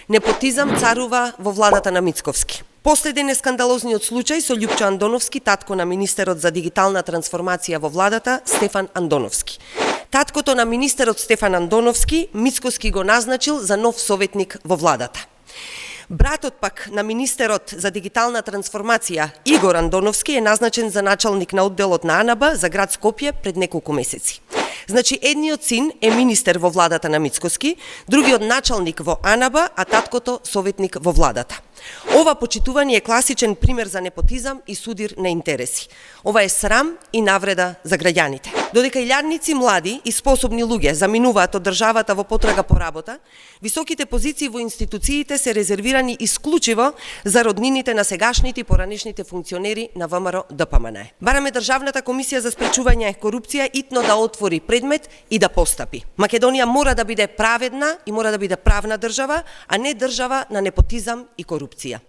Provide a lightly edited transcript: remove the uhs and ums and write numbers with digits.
Непотизам царува во владата на Мицковски. Последен е скандалозниот случај со Љупчо Андоновски, татко на министерот за дигитална трансформација во владата Стефан Андоновски. Таткото на министерот Стефан Андоновски, Мицковски го назначил за нов советник во владата. Братот пак на министерот за дигитална трансформација Игор Андоновски е назначен за началник на одделот на АНБ за град Скопје пред неколку месеци. Значи, едниот син е министер во владата на Мицковски, другиот началник во АНБ, а таткото советник во владата. Ова почитување е класичен пример за непотизам и судир на интереси. Ова е срам и навреда за граѓаните. Додека илјадници млади и способни луѓе заминуваат од државата во потрага по работа, високите позиции во институциите се резервирани исклучиво за роднините на сегашните и поранешните функционери на ВМРО ДПМН. Бараме Државната комисија за спречување корупција итно да отвори предмет и да постапи. Македонија мора да биде праведна и мора да биде правна држава, а не држава на непотизам и корупција.